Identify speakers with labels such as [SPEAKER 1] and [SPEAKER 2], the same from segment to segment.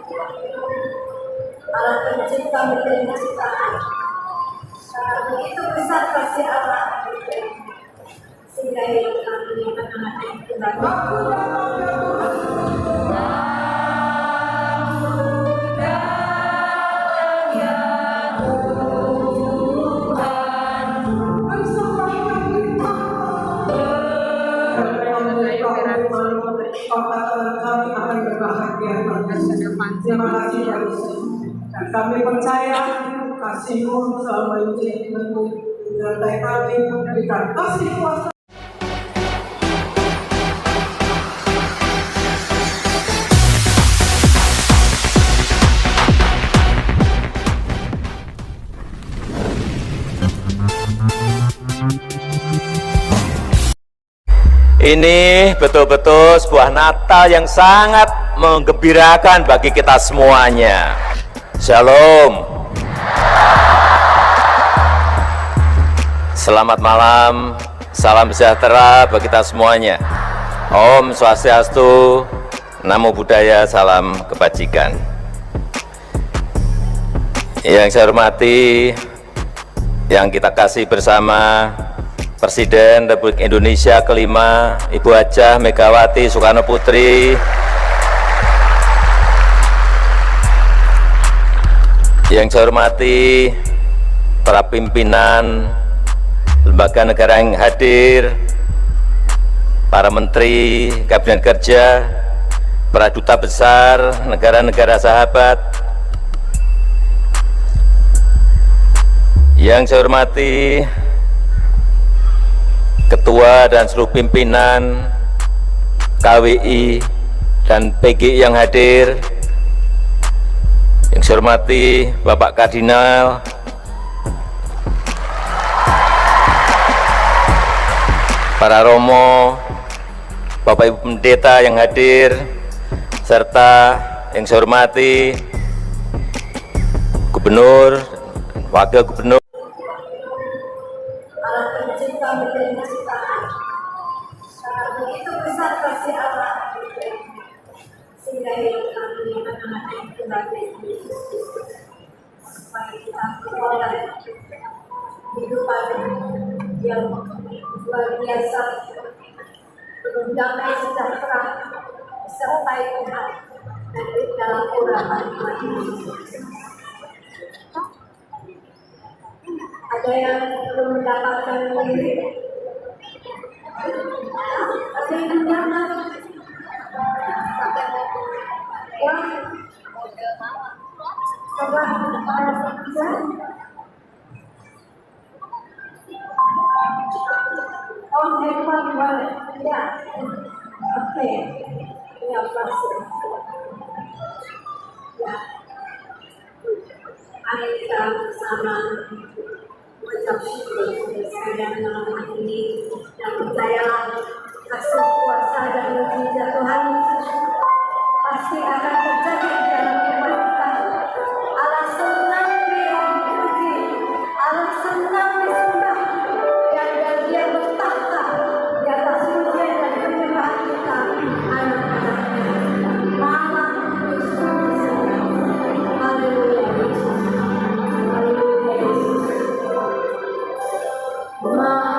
[SPEAKER 1] Allah pencipta menerima ciptaan. Karena begitu besar kasih Allah sehingga hidup kami anak-anak yang kembali.
[SPEAKER 2] Kami akan berbahagia. Terima kasih ya Yesus. Dan kami percaya kasih-Mu selama ini menyertai kami, memberikan kasih kuasa.
[SPEAKER 3] Ini betul-betul sebuah Natal yang sangat menggembirakan bagi kita semuanya. Shalom. Selamat malam, salam sejahtera bagi kita semuanya. Om Swastiastu, Namo Buddhaya, salam kebajikan. Yang saya hormati, yang kita kasih bersama, Presiden Republik Indonesia kelima, Ibu Hajah Megawati Soekarno Putri, yang saya hormati para pimpinan lembaga negara yang hadir, para menteri, kabinet kerja, para duta besar negara-negara sahabat, yang saya hormati Ketua dan seluruh pimpinan KWI dan PGI yang hadir, yang saya hormati Bapak Kardinal, para romo, Bapak Ibu Pendeta yang hadir, serta yang saya hormati Gubernur, Wakil Gubernur.
[SPEAKER 1] Allah pencipta menerima ciptaan. Karena begitu besar kasih Allah sehingga hidup kami anak-anak yang kembali Yesus Kristus, supaya kita memperoleh kehidupan yang luar biasa, penuh damai sejahtera disertai Tuhan dan di dalam urapan Yesus. Ada yang belum mendapatkan diri? Ada yang mendapat? Ya, coba bisa. Oh, handphone boleh. Ya, oke. Ya, pasti. Ya, mari kita bersama mengucap syukur sekalian malam ini dan percayalah kasih kuasa dan mujizat Tuhan pasti akan terjadi dalam kehidupan kita. Allah senang dipuji, Allah senang disembah, dan Dia bertahta di atas pujian dan penyembahan kita anak-anaknya. Malam Yesus, haleluya Yesus, haleluya Yesus. Malam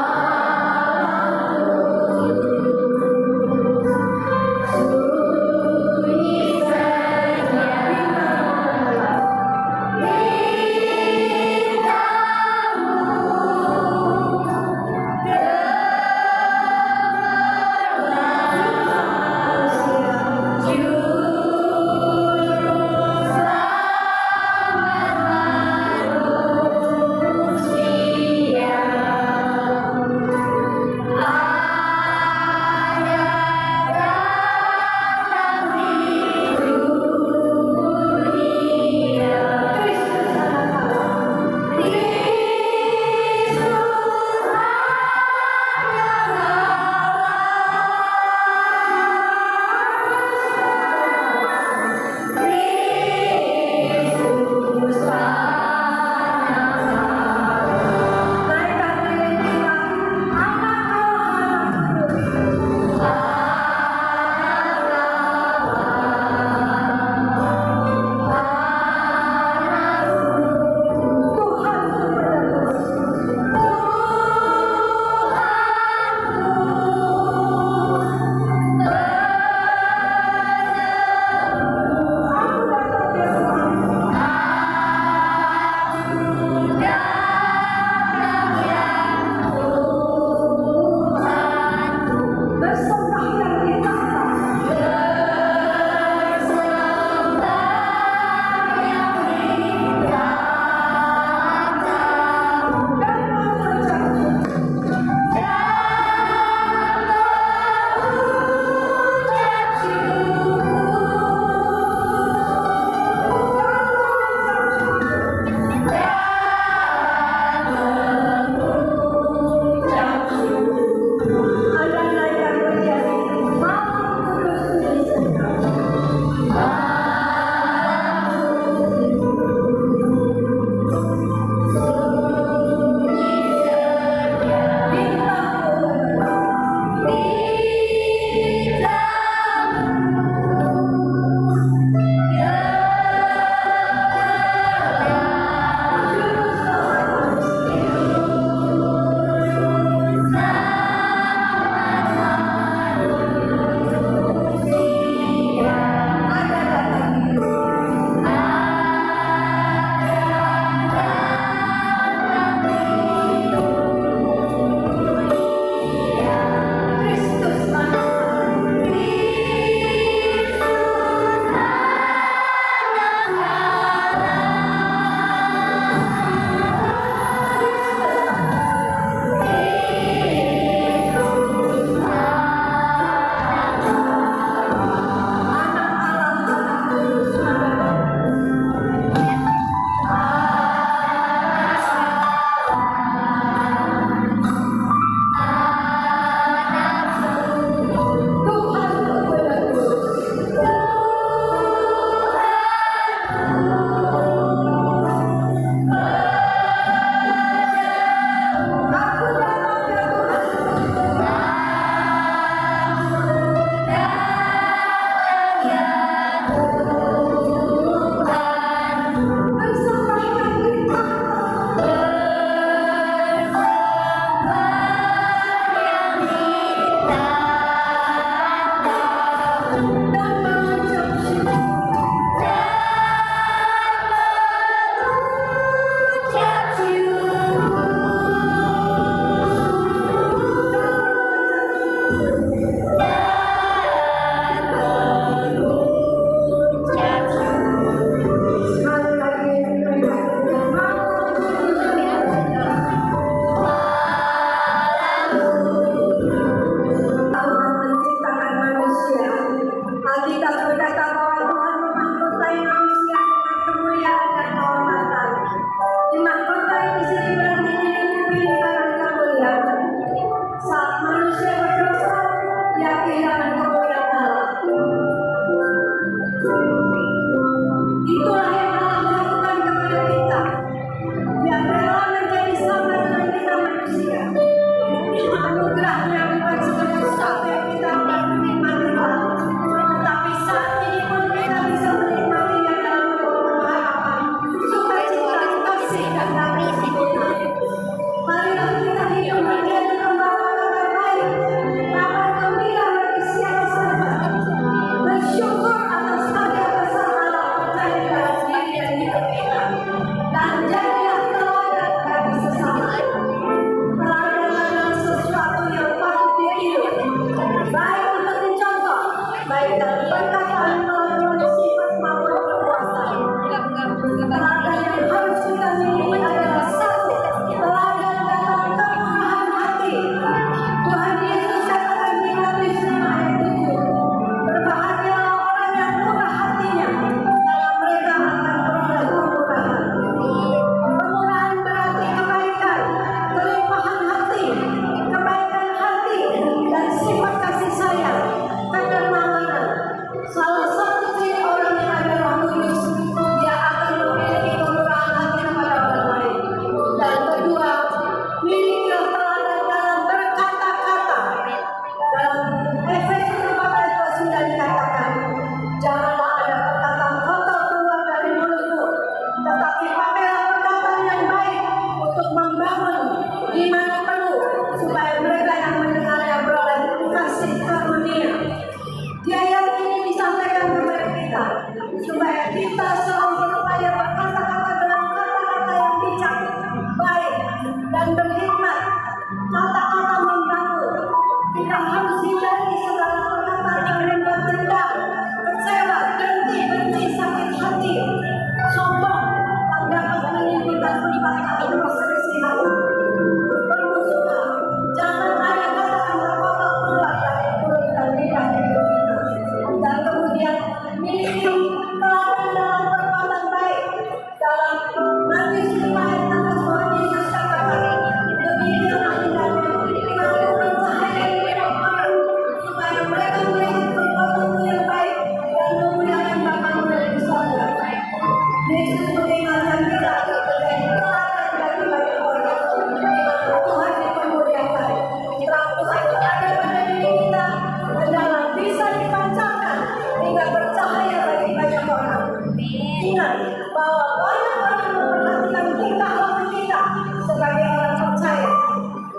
[SPEAKER 1] Ingat bahwa banyak orang memperhatikan kita waktu kita sebagai orang percaya.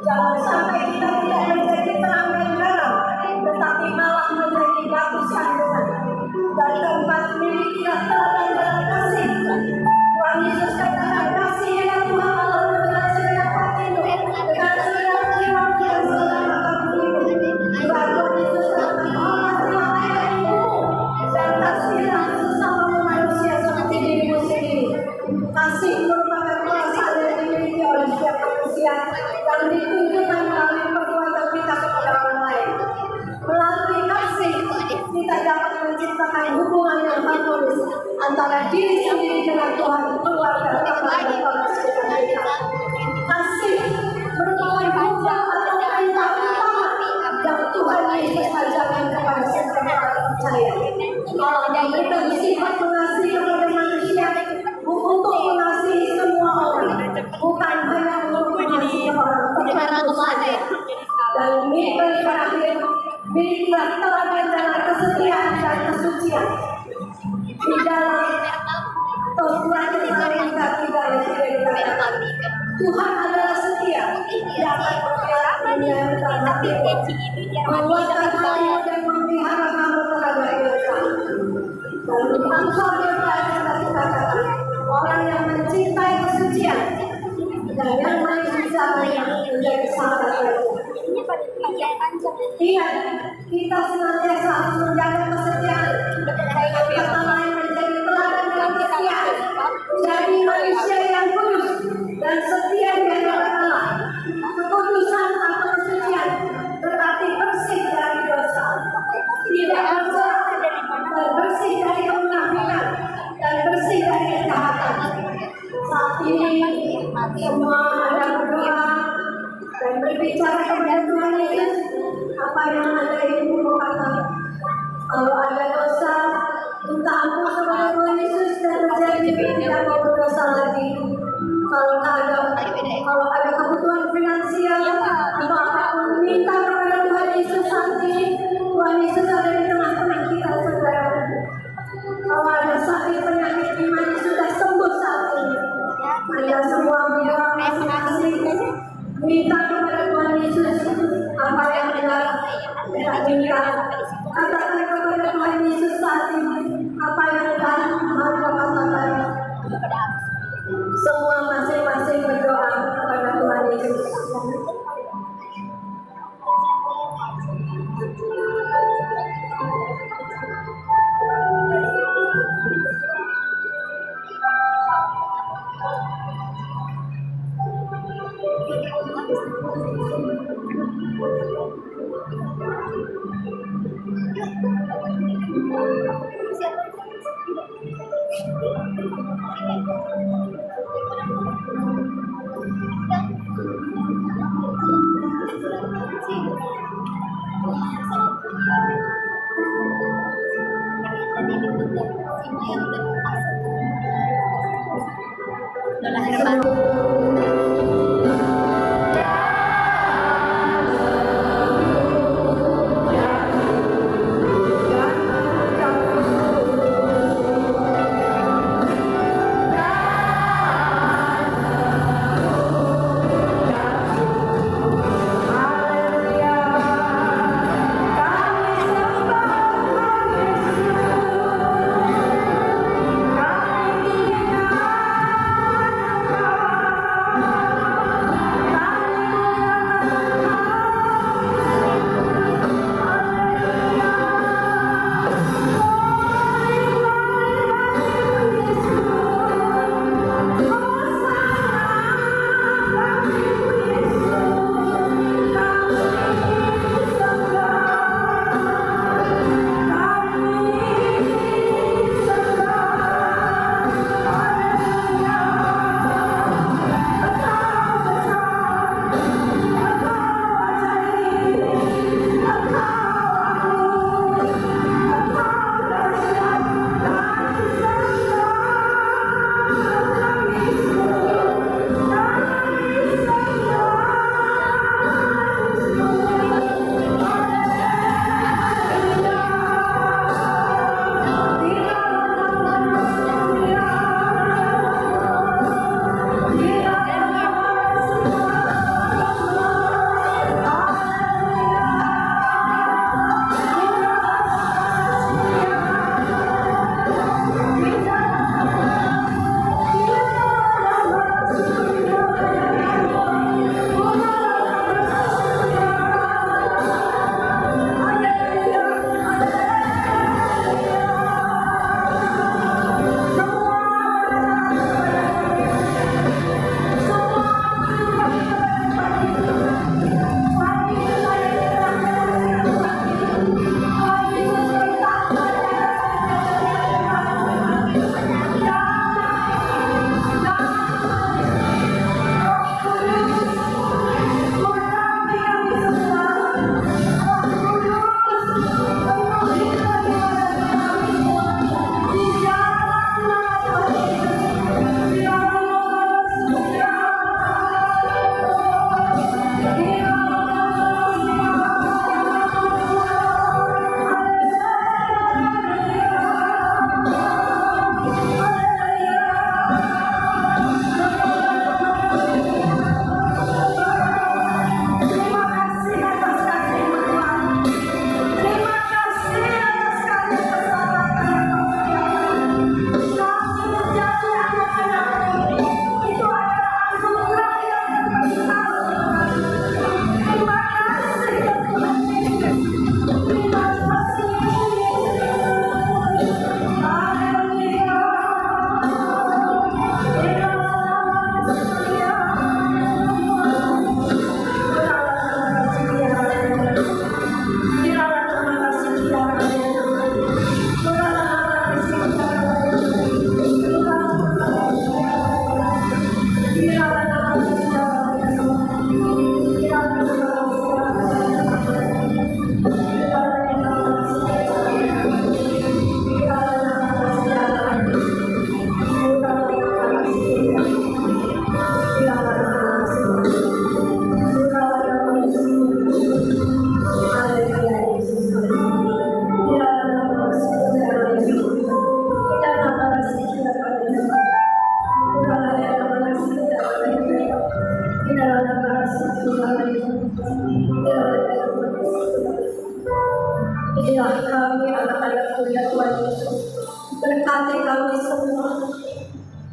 [SPEAKER 1] Jangan sampai kita tidak menjadi terang dan garam, tetapi malah menjadi batu sandungan. Dan keempat, milikilah teladan dalam kasih. Tuhan Yesus katakan, kasihilah Tuhan Allah dengan segenap hatimu, dengan segenap jiwamu dan segenap akal-akamu. Tuhan Yesus katakan, hormatilah ayah ibumu, dan kasihilah sesama manusia seperti dirimu sendiri. Kasih merupakan perasaan yang dimiliki oleh setiap manusia yang ditunjukkan melalui perbuatan kita kepada orang lain. Melalui kasih, kita dapat menciptakan hubungan yang harmonis antara diri sendiri dengan Tuhan, keluarga, teman, dan orang sekitar kita. Kasih merupakan hubungan atau perintah utama yang Tuhan Yesus ajarkan kepada setiap orang percaya. Allah memberikan sifat mengasihi kepada manusia untuk mengasihi semua orang, bukan hanya untuk mengasihi orang tertentu saja. Dan ini terakhir, milikilah teladan dalam kesetiaan dan kesucian. Di dalam Tuhan kita tidak dikatakan Tuhan adalah setia, Dia akan bergerak menyiapkan hatimu, menguatkan hatimu dan memelihara kamu terhadap dosa. Dan Amsal yang dikatakan orang yang mencintai kesucian dan yang mencintai menjadi sahabat Tuhan. Ingat, kita senantiasa harus menjaga kesetiaan. Kata lain menjadi teladan dalam kesetiaan. Jadi manusia yang kudus dan setia di hadapan Allah. Kekudusan atau kesucian berarti bersih dari dosa, tidak bersorak dan bersih dari kemunafikan dan bersih dari kejahatan. Saat ini semua ada berdoa dan berbicara kepada Tuhan Yesus. Apa yang ada ibu kata, kalau ada dosa, minta ampun kepada Tuhan Yesus dan berjanji tidak mau berdosa lagi. Kalau ada kebutuhan finansial atau apapun, minta kepada Tuhan Yesus saat ini. Tuhan Yesus ada di tengah-tengah kita, saudara. Kalau ada sakit penyakit iman sudah sembuh saat ini. Anda semua berdoa masing-masing. Minta kepada Tuhan Yesus apa yang benar tidak minta. Katakan kepada Tuhan Yesus saat ini apa yang benar Anda katakan. Semua masing-masing berdoa kepada Tuhan Yesus.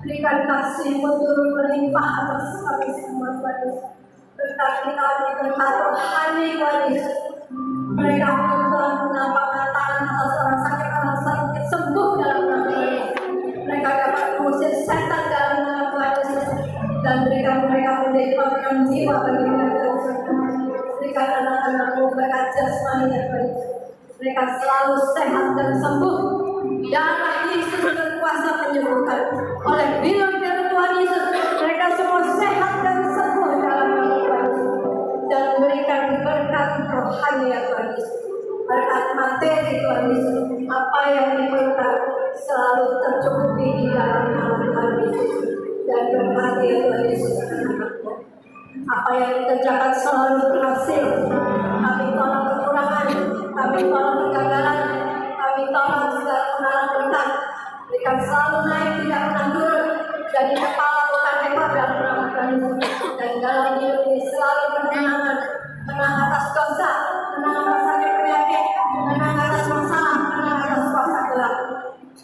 [SPEAKER 1] Berikan kasih-Mu turun berlimpah atas kami semua Tuhan Yesus. Berkati kami, berkat rohani Tuhan Yesus. Mereka Tuhan menampakkan tangan atas orang sakit sembuh dalam nama Yesus. Mereka dapat mengusir setan dalam nama Tuhan Yesus. Dan berikan mereka menjadi panggilan jiwa bagi mereka. Berikan anak-anak-Mu berkat jasmani dan baik. Mereka selalu sehat dan sembuh. Darah Yesus berkuasa menyembuhkan. Oleh bilang-bilang Tuhan Yesus, mereka semua sehat dan sembuh dalam nama Tuhan Yesus. Dan berikan berkat rohani ya Tuhan Yesus. Berkat materi Tuhan Yesus. Apa yang diperlukan selalu tercukupi di dalam nama Tuhan Yesus. Dan berkati ya Tuhan Yesus anak-anak-Mu. Apa yang dikerjakan selalu berhasil. Kami tolong kekurangan, kami tolong kegagalan, kami tolong segala kenalan berkat. Berikan selalu naik, tidak pernah turun. Jadi kepala bukan ekor dalam nama Tuhan Yesus. Dan dalam hidup ini selalu berkenangan, menang atas dosa, menang atas sakit penyakit, menang atas masalah, menang atas kuasa gelap.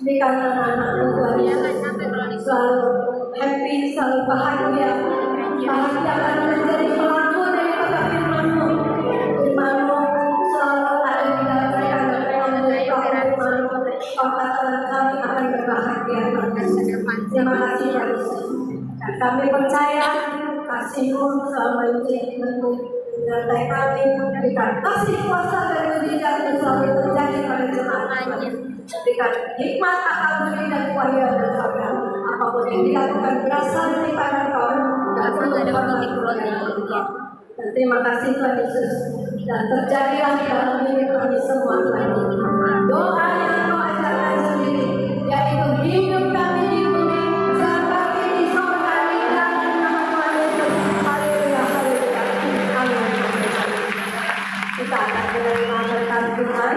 [SPEAKER 1] Berikan anak-anak-Mu Tuhan Yesus selalu happy, selalu bahagia. Bahagia karena menjadi pelaku daripada firman-Mu. Firman-Mu selalu ada di dalam mereka dan mereka menjadi firman-Mu. Kata kami akan berbahagia. Terima kasih Tuhan Yesus. Dan kami percaya kasih-Mu selama ini menyertai kami. Berikan kasih kuasa dan mujizat yang selalu terjadi pada jemaat kami. Berikan hikmat akal budi dan kuasa dan sabar. Apapun yang dilakukan berasal daripada Kau dan dan terima kasih Tuhan Yesus. Dan terjadilah dalam diri kami semua Tuhan Yesus. Doa yang Kau ajarkan sendiri, yaitu hidup kami di bumi seperti di surga di dalam nama Tuhan Yesus. Haleluya, haleluya. Amin. Kita akan menerima berkat Tuhan.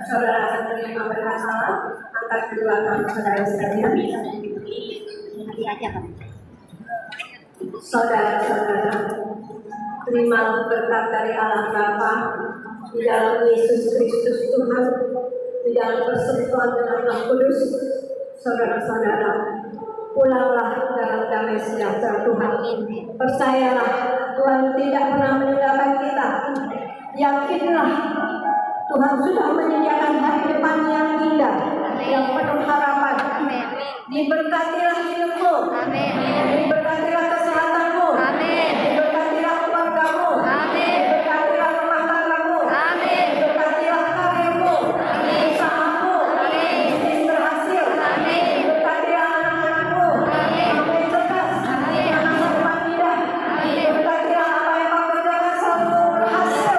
[SPEAKER 1] Saudara akan menerima berkat salam. Angkat kedua tangan saudara sekalian. Saudara-saudara, terima berkat dari Allah Bapa di dalam Yesus Kristus Tuhan, di dalam persekutuan dengan Roh Kudus. Saudara-saudara, pulanglah dalam damai sejahtera Tuhan. Percayalah, Tuhan tidak pernah meninggalkan kita. Yakinlah, Tuhan sudah menyediakan hari depan yang indah, yang penuh harapan. Diberkatilah hidupmu. Diberkatilah kesehatanmu. Diberkatilah keluargamu. Diberkatilah rumah tanggamu. Diberkatilah karirmu. Usahamu. Bisnis berhasil. Diberkatilah anak-anakmu. Sampai cerdas. Anak depan indah. Diberkatilah apa yang kau kerjakan selalu berhasil.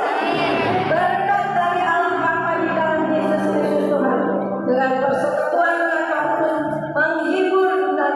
[SPEAKER 1] Berkat dari Allah Bapa di dalam Yesus Kristus Tuhan. Dengan persekutuan yang kau menghibur dan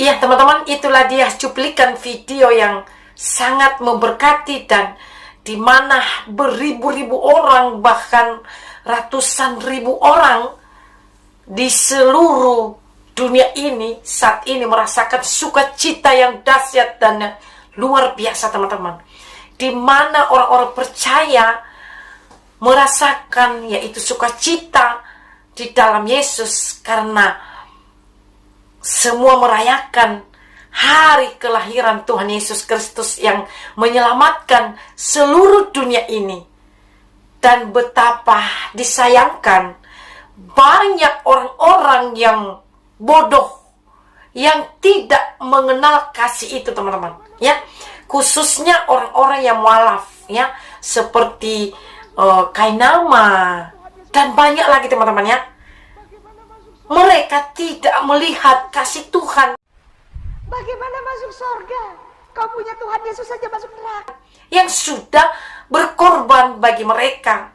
[SPEAKER 4] Iya teman-teman, itulah dia cuplikan video yang sangat memberkati dan di mana beribu-ribu orang, bahkan ratusan ribu orang di seluruh dunia ini saat ini merasakan sukacita yang dahsyat dan luar biasa teman-teman. Di mana orang-orang percaya merasakan yaitu sukacita di dalam Yesus karena semua merayakan hari kelahiran Tuhan Yesus Kristus yang menyelamatkan seluruh dunia ini. Dan betapa disayangkan banyak orang-orang yang bodoh, yang tidak mengenal kasih itu teman-teman, ya. Khususnya orang-orang yang mualaf, ya, seperti Kainama dan banyak lagi teman-teman, ya. Mereka tidak melihat kasih Tuhan.
[SPEAKER 1] Bagaimana masuk surga?
[SPEAKER 5] Kau punya Tuhan Yesus saja masuk neraka.
[SPEAKER 4] Yang sudah berkorban bagi mereka.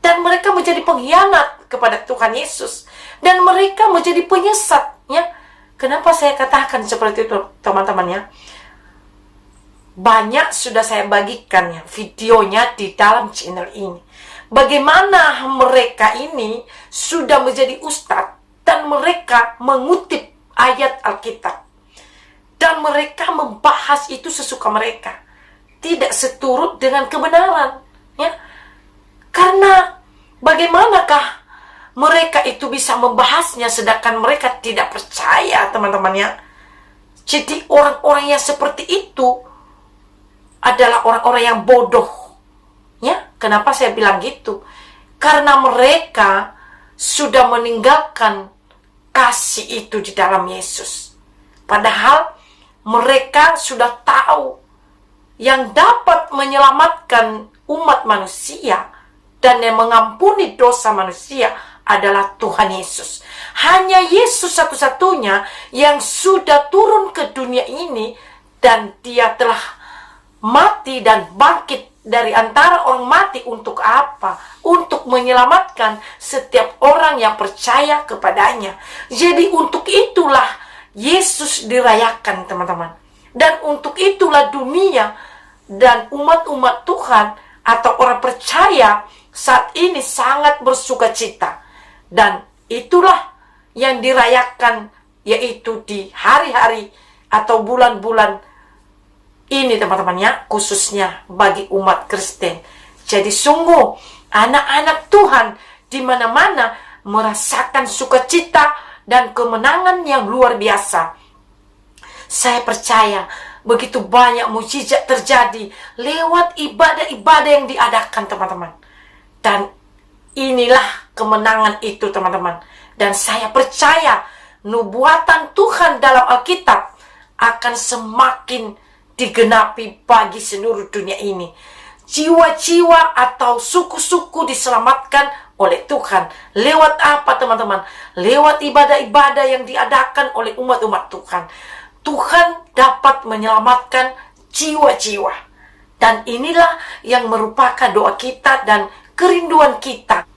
[SPEAKER 4] Dan mereka menjadi pengkhianat kepada Tuhan Yesus. Dan mereka menjadi penyesat. Ya. Kenapa saya katakan seperti itu, teman-teman ya? Banyak sudah saya bagikan ya, videonya di dalam channel ini. Bagaimana mereka ini sudah menjadi ustadz dan mereka mengutip ayat Alkitab. Dan mereka membahas itu sesuka mereka. Tidak seturut dengan kebenaran. Ya. Karena bagaimanakah mereka itu bisa membahasnya sedangkan mereka tidak percaya, teman-teman ya. Jadi orang-orang yang seperti itu adalah orang-orang yang bodoh. Ya, kenapa saya bilang gitu? Karena mereka sudah meninggalkan kasih itu di dalam Yesus. Padahal mereka sudah tahu yang dapat menyelamatkan umat manusia dan yang mengampuni dosa manusia adalah Tuhan Yesus. Hanya Yesus satu-satunya yang sudah turun ke dunia ini dan dia telah mati dan bangkit dari antara orang mati untuk apa? Untuk menyelamatkan setiap orang yang percaya kepadanya. Jadi untuk itulah Yesus dirayakan, teman-teman. Dan untuk itulah dunia dan umat-umat Tuhan atau orang percaya saat ini sangat bersuka cita. Dan itulah yang dirayakan, yaitu di hari-hari atau bulan-bulan ini, teman-teman ya, khususnya bagi umat Kristen. Jadi sungguh anak-anak Tuhan di mana-mana merasakan sukacita dan kemenangan yang luar biasa. Saya percaya begitu banyak mukjizat terjadi lewat ibadah-ibadah yang diadakan, teman-teman. Dan inilah kemenangan itu, teman-teman. Dan saya percaya nubuatan Tuhan dalam Alkitab akan semakin digenapi bagi seluruh dunia ini. Jiwa-jiwa atau suku-suku diselamatkan oleh Tuhan. Lewat apa, teman-teman? Lewat ibadah-ibadah yang diadakan oleh umat-umat Tuhan. Tuhan dapat menyelamatkan jiwa-jiwa. Dan inilah yang merupakan doa kita dan kerinduan kita.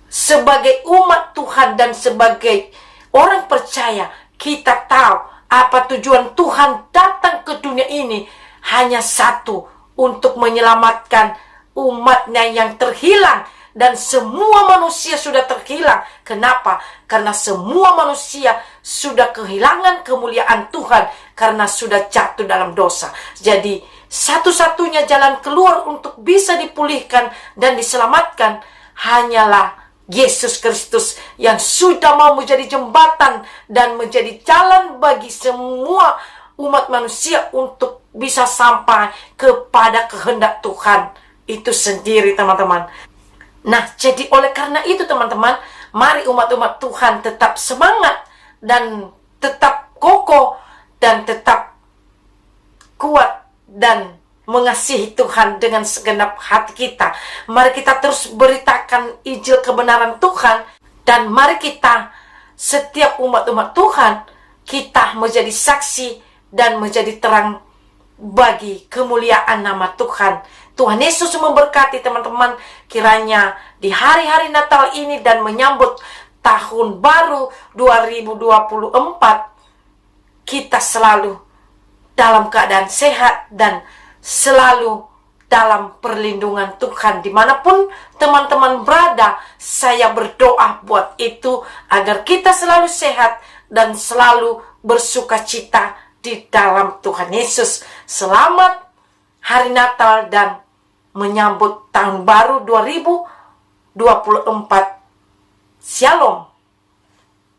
[SPEAKER 4] Sebagai umat Tuhan dan sebagai orang percaya, kita tahu apa tujuan Tuhan datang ke dunia ini. Hanya satu, untuk menyelamatkan umatnya yang terhilang. Dan semua manusia sudah terhilang. Kenapa? Karena semua manusia sudah kehilangan kemuliaan Tuhan karena sudah jatuh dalam dosa. Jadi satu-satunya jalan keluar untuk bisa dipulihkan dan diselamatkan hanyalah Yesus Kristus yang sudah mau menjadi jembatan dan menjadi jalan bagi semua umat manusia untuk bisa sampai kepada kehendak Tuhan itu sendiri, teman-teman. Nah, jadi oleh karena itu, teman-teman, mari umat-umat Tuhan tetap semangat dan tetap kokoh dan tetap kuat dan mengasihi Tuhan dengan segenap hati kita. Mari kita terus beritakan Injil kebenaran Tuhan, dan mari kita, setiap umat-umat Tuhan, kita menjadi saksi dan menjadi terang bagi kemuliaan nama Tuhan. Tuhan Yesus memberkati, teman-teman. Kiranya di hari-hari Natal ini dan menyambut tahun baru 2024, kita selalu dalam keadaan sehat dan selalu dalam perlindungan Tuhan. Dimanapun teman-teman berada, saya berdoa buat itu, agar kita selalu sehat dan selalu bersuka cita di dalam Tuhan Yesus. Selamat Hari Natal dan menyambut tahun baru 2024. Shalom.